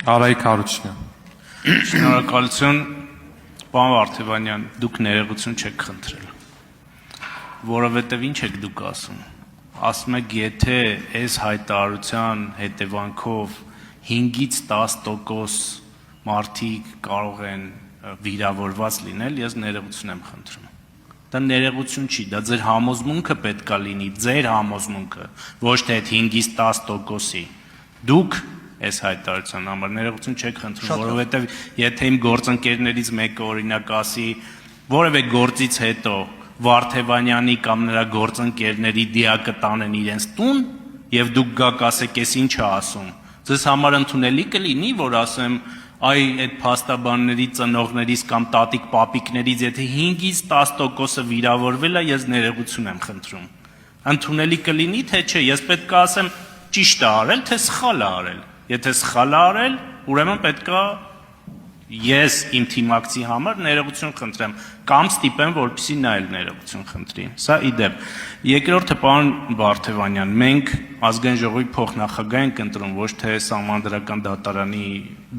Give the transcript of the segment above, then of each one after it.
Արայիկ Հարությունյան։ Շնորհակալություն, պարոն Վարդևանյան, դուք ներողություն չեք խնդրել, որովհետև ինչ եք դուք ասում։ Ասում եք, եթե այս հայտարարության հետևանքով 5-ից 10% մարդիկ կարող են վիրավորված լինել, ես ներողություն եմ խնդրում։ Դա ներողություն չի, դա ձեր համոզմունքը պետքա լինի, ձեր համոզմունքը, ոչ թե այդ 5-ից 10%-ի։ Դուք այս հայտարարության համար ներողություն չեք խնդրում, որովհետև եթե իմ գործընկերներից մեկը օրինակ ասի, որևէ գործից հետո Վարդևանյանի կամ նրա գործընկերների դիակը տանեն իրենց տուն, եւ դուք գաք ասեք, ես ինչ է ասում, ձեզ համար ընդունելի կլինի, որ ասեմ, այ այդ փաստաբանների ծնողներից կամ տատիկ պապիկներից, եթե 5-ից 10%-ը վիրավորվել է, ես ներողություն եմ խնդրում։ Ընդունելի կլինի, թե չէ, ես պետք է ասեմ ճիշտ է արել, թե սխալ է արել։ Եթե սխալ է արել, ուրեմն պետքա ես իմ թիմակցի համար ներողություն խնդրեմ կամ ստիպեմ, որպեսզի նա էլ ներողություն խնդրի։ Սա իդեպ։ Երկրորդը, պարոն Վարդևանյան, մենք ազգային ժողովի փոխնախագահ ենք ընտրում, ոչ թե Սահմանադրական դատարանի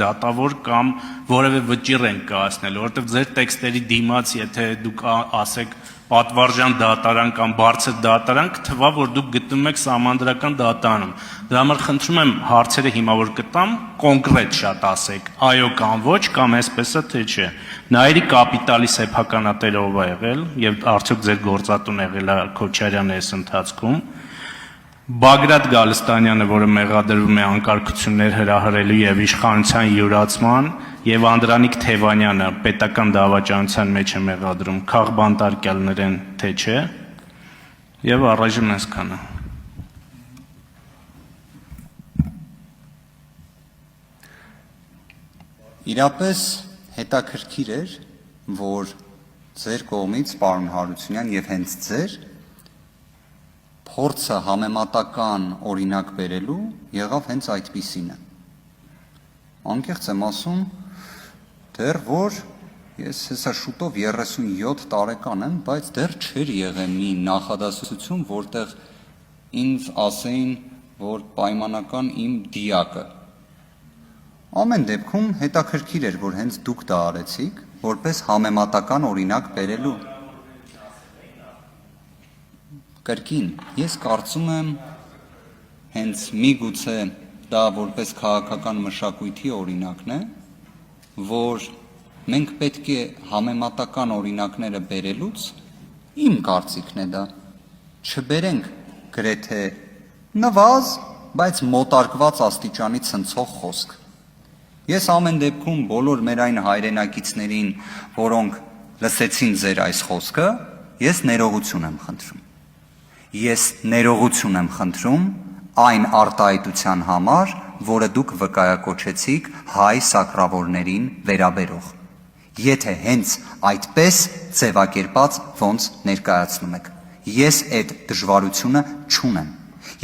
դատավոր կամ որևէ վճիռ ենք կայացնել, որովհետև ձեր տեքստերի դիմաց, եթե դուք ասեք պատվարժան դատարան կամ բարձր դատարան, կթվա, որ դուք գտնվում եք Սահմանադրական դատարանում։ Դրա համար խնդրում եմ հարցերը հիմա որ կտամ, կոնկրետ շատ ասեք, այո կամ ոչ, կամ այսպես է թե չէ։ Նայերի կապիտալի սեփականատերը ով է եղել եւ արդյոք ձեր գործատուն եղել է Քոչարյանը այս ընթացքում։ Բագրատ Գալստանյանը, որը մեղադրվում է անկարգություններ հրահրելու եւ իշխանության յուրացման, եւ Անդրանիկ Թևանյանը պետական դավաճանության մեջ է մեղադրում, քաղբանտարկյալներ են, թե չէ։ Եվ առայժմ այսքանը։ Իրապես հետաքրքիր էր, որ ձեր կողմից, պարոն Հարությունյան, եւ հենց ձեր փորձը համեմատական օրինակ բերելու եղավ հենց այդպիսինը։ Անկեղծ եմ ասում, դեռ որ ես հեսա շուտով 37 տարեկան եմ, բայց դեռ չէր եղել մի նախադասություն, որտեղ ինձ ասեին, որ պայմանական իմ դիակը։ Ամեն դեպքում հետաքրքիր էր, որ հենց դուք դա արեցիք, որպես համեմատական օրինակ բերելու։ Կրկին, ես կարծում եմ հենց միգուցե դա որպես քաղաքական մշակույթի օրինակն է, որ մենք պետք է համեմատական օրինակները բերելուց, իմ կարծիքն է դա, չբերենք գրեթե նվազ, բայց մոտարկված աստիճանի ցնցող խոսք։ Ես ամեն դեպքում բոլոր մեր այն հայրենակիցներին, որոնք լսեցին ձեր այս խոսքը, ես ներողություն եմ խնդրում։ Ես ներողություն եմ խնդրում այն արտահայտության համար, որը դուք վկայակոչեցիք հայ սակրավորներին վերաբերող։ Եթե հենց այդպես ձևակերպած ոնց ներկայացնում եք, ես այդ դժվարությունը չունեմ։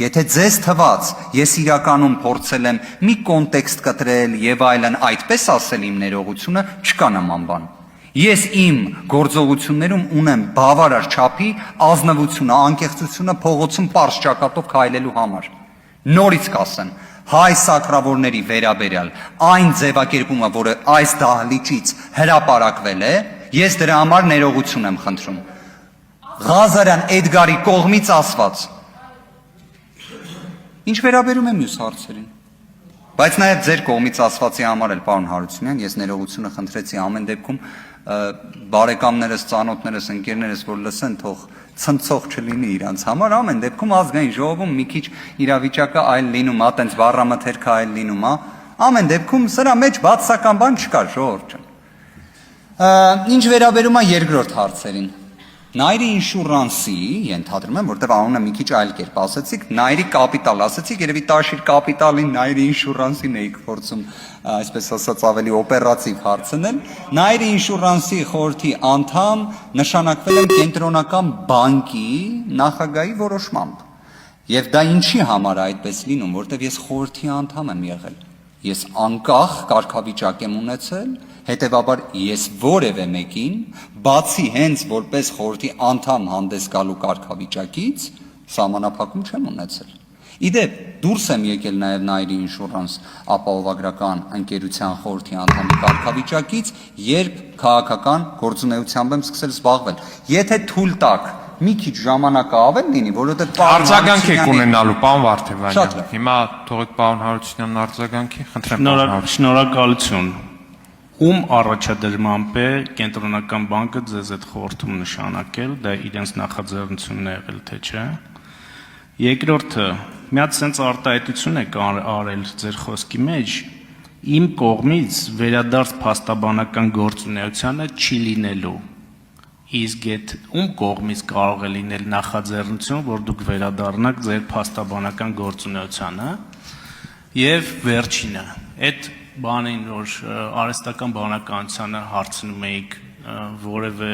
Եթե ձեզ թված, ես իրականում փորձել եմ մի կոնտեքստ կտրել եւ այլն այդպես ասել իմ ներողությունը, չկա նման բան։ Ես իմ գործողություններում ունեմ բավարար չափի ազնվությունը, անկեղծությունը փողոցում պարզ ճակատով քայլելու համար։ Նորից կասեմ, հայ սակրավորների վերաբերյալ այն ձևակերպումը, որը այս դահլիճից հրապարակվել է, ես դրա համար ներողություն եմ խնդրում։ Ղազարյան Էդգարի կողմից ասված։ Ինչ վերաբերում է մյուս հարցերին։ Բայց նաև ձեր կողմից ասվածի համար էլ, պարոն Հարությունյան, ես ներողությունը խնդրեցի ամեն դեպքում բարեկամներս, ծանոթներս, ընկերներս, որ լսեն, թող ցնցող չլինի իրանց համար, ամեն դեպքում ազգային ժողովում մի քիչ իրավիճակը այլ լինում, այտենց բառամթերքը այլ լինում, ամեն դեպքում սրա մեջ բացասական բան չկա, ժողովուրդ ջան։ Ինչ վերաբերում է երկրորդ հարցերին։ Նայրի ինշուրանսի, ենթադրում եմ, որտեղ անունը մի քիչ այլ կերպ ասացիք, Նայրի կապիտալ ասացիք, երևի Տաշիր կապիտալին Նայրի ինշուրանսին էիք փորձում, այսպես ասած, ավելի օպերատիվ հարցնել։ Նայրի ինշուրանսի խորհրդի անդամ նշանակվել եմ Կենտրոնական բանկի նախագահի որոշմամբ։ Եվ դա ինչի համար է այդպես լինում, որտեղ ես խորհրդի անդամ եմ եղել։ Ես անկախ կարգավիճակ եմ ունեցել, հետևաբար ես որևէ մեկին, բացի հենց որպես խորհրդի անդամ հանդես գալու կարգավիճակից, սահմանափակում չեմ ունեցել։ Իդեպ դուրս եմ եկել նաև Nairi Insurance ապահովագրական ընկերության խորհրդի անդամի կարգավիճակից, երբ քաղաքական գործունեությամբ եմ սկսել զբաղվել։ Եթե թույլ տաք, մի քիչ ժամանակը ավել լինի, որովհետև Արձագանք եք ունենալու, պարոն Վարդևանյան։ Շատ լավ։ Հիմա թողեք պարոն Հարությունյանն արձագանքի, խնդրեմ պարոն Հարությունյան։ Շնորհակալություն։ Ում առաջադրմամբ է կենտրոնական բանկը ձեզ այդ խորհրդում նշանակել, դա իրենց նախաձեռնությունն է եղել, թե չէ։ Երկրորդը, մի հատ sense արտահայտություն եք արել ձեր խոսքի մեջ, իմ կողմից վերադարձ փաստաբանական գործունեությանը չի լինելու։ Իսկ այդ ում կողմից կարող է լինել նախաձեռնություն, որ դուք վերադառնաք ձեր փաստաբանական գործունեությանը, եւ վերջինը, այդ բանին, որ արհեստական բանականությանը հարցնում էիք որևէ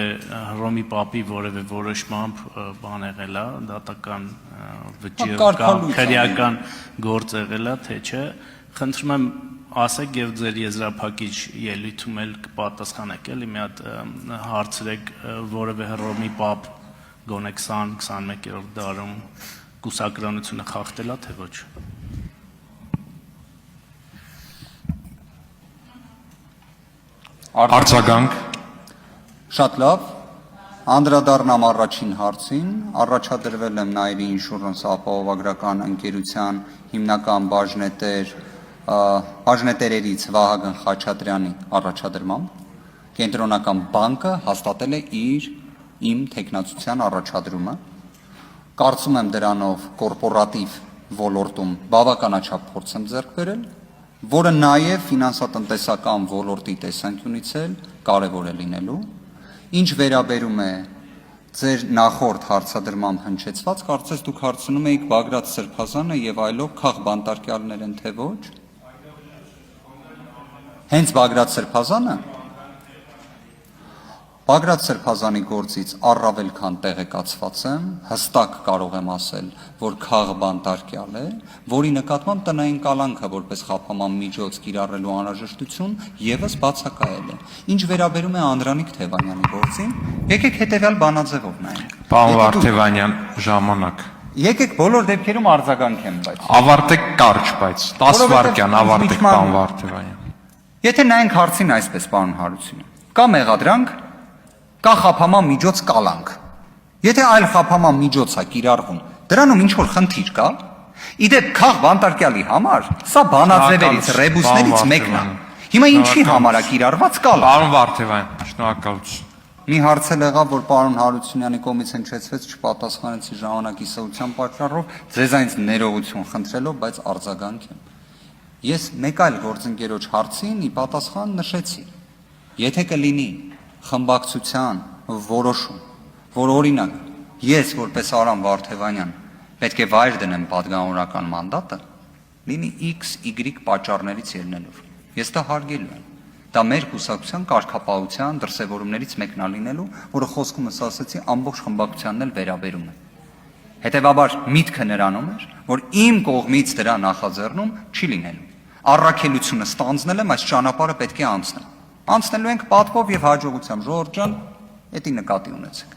Հռոմի Պապի որևէ որոշմամբ բան եղել է, դատական վճիռ կամ քրեական գործ եղել է, թե չէ, խնդրում եմ ասեք եւ ձեր եզրափակիչ ելույթում էլ կպատասխանեք, էլի մի հատ հարցրեք որևէ Հռոմի Պապ գոնե 20-21-րդ դարում կուսակրանությունը խախտել է, թե ոչ։ Արձագանք։ Շատ լավ, անդրադառնամ առաջին հարցին, առաջադրվել եմ Nairi Insurance ապահովագրական ընկերության հիմնական բաժնետերերից Վահագն Խաչատրյանի առաջադրմամբ, կենտրոնական բանկը հաստատել է իմ թեկնածության առաջադրումը, կարծում եմ դրանով կորպորատիվ ոլորտում բավականաչափ փորձ եմ ձեռք բերել, որը նաև ֆինանսատնտեսական ոլորտի տեսանկյունից էլ կարևոր է լինելու, ինչ վերաբերում է ձեր նախորդ հարցադրմամբ հնչեցված, կարծես դուք հարցնում էիք Բագրատ Սրբազանը եւ այլով քաղ բանտարկյալներ են թե ոչ։ Հենց Բագրատ Սրբազանը Բագրատ Սրբազանի գործից առավել քան տեղեկացված եմ, հստակ կարող եմ ասել, որ քաղ բանտարկյալ է, որի նկատմամբ տնային կալանքը որպես խափաման միջոց կիրառելու անհրաժեշտություն եւս բացակայել է։ Ինչ վերաբերում է Անդրանիկ Թևանյանի գործին, եկեք հետեւյալ բանաձևով նայենք։ Պարոն Վարդևանյան, ժամանակ։ Եկեք բոլոր դեպքերում արձագանքեմ, բայց Ավարտեք կարճ, բայց 10 վայրկյան ավարտեք, պարոն Վարդևանյան։ Եթե նայենք հարցին այսպես, պարոն Հարությունյան, կա մեղադրանք, կա խափաման միջոց կալանք։ Եթե այլ խափաման միջոց է կիրառվում, դրանում ինչ որ խնդիր կա։ Իդեպ քաղ բանտարկյալի համար սա բանաձևերից, ռեբուսներից մեկն է։ Հիմա ինչի համար է կիրառված կալանք։ Պարոն Վարդևանյան, շնորհակալություն։ Մի հարց էլ եղավ, որ պարոն Հարությունյանի կողմից հնչեցվեց, չպատասխանեցի ժամանակի սահության պատճառով, ձեզանից ներողություն խնդրելով, բայց արձագանք եմ։ Ես մեկ այլ գործընկերոջ հարցին ի պատասխան նշեցի. եթե կլինի խմբակցության որոշում, որ օրինակ ես որպես Արամ Վարդևանյան պետք է վայր դնեմ պատգամավորական մանդատը, լինի XY պատճառներից ելնելով։ Ես դա հարգելու եմ։ Դա մեր կուսակցության կարգապահության դրսևորումներից մեկն է լինելու, որը խոսքումս ասացի ամբողջ խմբակցությանն էլ վերաբերում է։ Հետևաբար միտքը նրանում էր, որ իմ կողմից դրա նախաձեռնում չի լինելու։ Առաքելությունը ստանձնել եմ, այս ճանապարհը պետք է անցնեմ։ Անցնելու ենք պատվով եւ հաջողությամբ, ժողովուրդ ջան, դա նկատի ունեցեք։